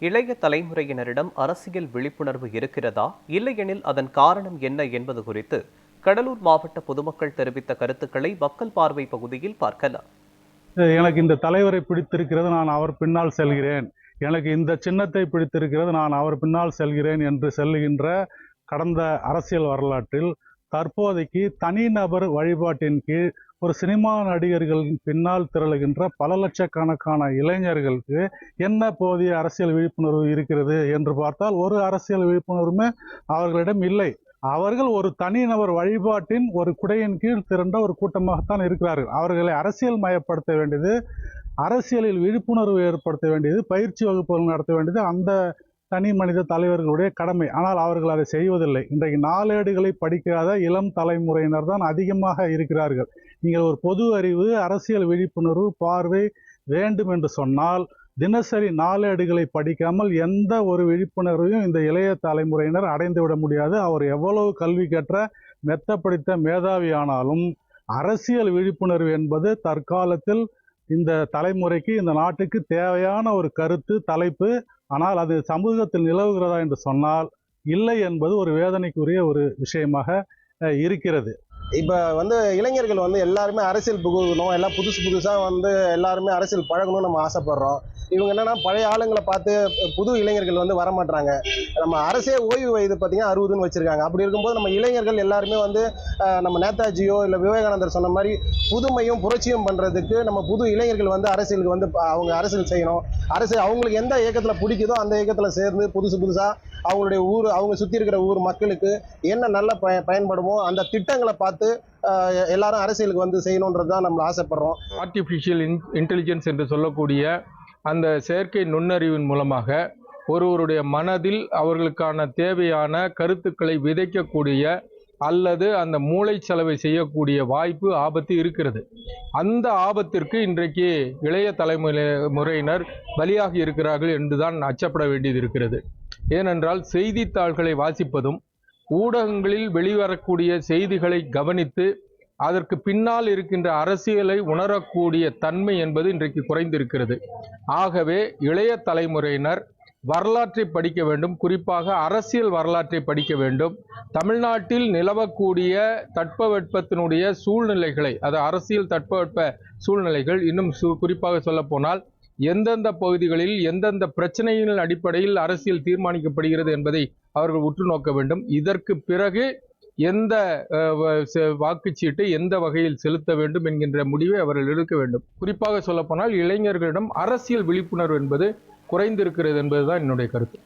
இளைய தலைமுறையினரிடம் அரசியல் விழிப்புணர்வு இருக்கிறதா, இல்லையெனில் அதன் காரணம் என்ன என்பது குறித்து கடலூர் மாவட்ட பொதுமக்கள் தெரிவித்த கருத்துக்களை மக்கள் பார்வை பகுதியில் பார்க்கலாம். எனக்கு இந்த தலைவரை பிடித்திருக்கிறது, நான் அவர் பின்னால் செல்கிறேன். எனக்கு இந்த சின்னத்தை பிடித்திருக்கிறது, நான் அவர் பின்னால் செல்கிறேன் என்று செல்லுகின்ற கடந்த அரசியல் வரலாற்றில் தற்போதைக்கு தனிநபர் வழிபாட்டின் கீழ் ஒரு சினிமா நடிகர்களின் பின்னால் திரளுகின்ற பல லட்சக்கணக்கான இளைஞர்களுக்கு என்ன போதிய அரசியல் விழிப்புணர்வு இருக்கிறது என்று பார்த்தால் ஒரு அரசியல் விழிப்புணர்வுமே அவர்களிடம் இல்லை. அவர்கள் ஒரு தனிநபர் வழிபாட்டின் ஒரு குடையின் கீழ் திரண்ட ஒரு கூட்டமாகத்தான் இருக்கிறார்கள். அவர்களை அரசியல் மயப்படுத்த வேண்டியது, அரசியலில் விழிப்புணர்வு ஏற்படுத்த வேண்டியது, பயிற்சி வகுப்புகள் நடத்த வேண்டியது அந்த தனி மனித தலைவர்களுடைய கடமை. ஆனால் அவர்கள் அதை செய்வதில்லை. இன்றைக்கு நாளேடுகளை படிக்காத இளம் தலைமுறையினர் தான் அதிகமாக இருக்கிறார்கள். நீங்கள் ஒரு பொது அறிவு, அரசியல் விழிப்புணர்வு, பார்வை வேண்டும் என்று சொன்னால் தினசரி நாளேடுகளை படிக்காமல் எந்த ஒரு விழிப்புணர்வையும் இந்த இளைய தலைமுறையினர் அடைந்துவிட முடியாது. அவர் எவ்வளவு கல்வி கற்ற மெத்த படித்த மேதாவியானாலும் அரசியல் விழிப்புணர்வு என்பது தற்காலத்தில் இந்த தலைமுறைக்கு, இந்த நாட்டுக்கு தேவையான ஒரு கருத்து, தலைப்பு. ஆனால் அது சமூகத்தில் நிலவுகிறதா என்று சொன்னால் இல்லை என்பது ஒரு வேதனைக்குரிய ஒரு விஷயமாக இருக்கிறது. இப்போ இளைஞர்கள் எல்லாருமே அரசியல் புகழணும், எல்லாம் புதுசாக எல்லாருமே அரசியல் பழகணும்னு நம்ம ஆசைப்படுறோம். இவங்க என்னன்னா பழைய ஆளுங்களை பார்த்து புது இளைஞர்கள் வரமாட்டாங்க. நம்ம அரசே ஓய்வு வயது பார்த்தீங்கன்னா 60ன்னு வச்சிருக்காங்க. அப்படி இருக்கும்போது நம்ம இளைஞர்கள் எல்லாருமே நம்ம நேதாஜியோ இல்லை விவேகானந்தர் சொன்ன மாதிரி புதுமையும் புரட்சியும் பண்ணுறதுக்கு நம்ம புது இளைஞர்கள் அரசியலுக்கு அவங்க அரசியல் செய்யணும். அரசியல் அவங்களுக்கு எந்த இயக்கத்தில் பிடிக்குதோ அந்த இயக்கத்தில் சேர்ந்து புதுசாக அவங்களுடைய ஊர், அவங்க சுற்றி இருக்கிற ஊர் மக்களுக்கு என்ன நல்ல பயன்படுமோ அந்த திட்டங்களை பார்த்து எல்லாரும் அரசியலுக்கு செய்யணுன்றது தான் நம்ம ஆசைப்படுறோம். ஆர்டிஃபிஷியல் இன்டெலிஜென்ஸ் என்று சொல்லக்கூடிய அந்த செயற்கை நுண்ணறிவின் மூலமாக ஒருவருடைய மனதில் அவர்களுக்கான தேவையான கருத்துக்களை விதைக்கக்கூடிய அல்லது அந்த மூளைச்சலவை செய்யக்கூடிய வாய்ப்பு, ஆபத்து இருக்கிறது. அந்த ஆபத்திற்கு இன்றைக்கு இளைய தலைமுறையினர் பலியாகி இருக்கிறார்கள் என்றுதான் அச்சப்பட வேண்டியது இருக்கிறது. ஏனென்றால் செய்தித்தாள்களை வாசிப்பதும் ஊடகங்களில் வெளிவரக்கூடிய செய்திகளை கவனித்து அதற்கு பின்னால் இருக்கின்ற அரசியலை உணரக்கூடிய தன்மை என்பது இன்றைக்கு குறைந்திருக்கிறது. ஆகவே இளைய தலைமுறையினர் வரலாற்றை படிக்க வேண்டும், குறிப்பாக அரசியல் வரலாற்றை படிக்க வேண்டும். தமிழ்நாட்டில் நிலவக்கூடிய தட்பவெட்பத்தினுடைய சூழ்நிலைகளை, அது அரசியல் தட்பவெட்ப சூழ்நிலைகள், இன்னும் குறிப்பாக சொல்ல போனால் எந்தெந்த பகுதிகளில் எந்தெந்த பிரச்சனையின் அடிப்படையில் அரசியல் தீர்மானிக்கப்படுகிறது என்பதை அவர்கள் உற்று நோக்க வேண்டும். இதற்கு பிறகு எந்த வாக்குச்சீட்டை எந்த வகையில் செலுத்த வேண்டும் என்கின்ற முடிவை அவர்கள் எடுக்க வேண்டும். குறிப்பாக சொல்ல போனால் இளைஞர்களிடம் அரசியல் விழிப்புணர்வு என்பது குறைந்திருக்கிறது என்பதுதான் என்னுடைய கருத்து.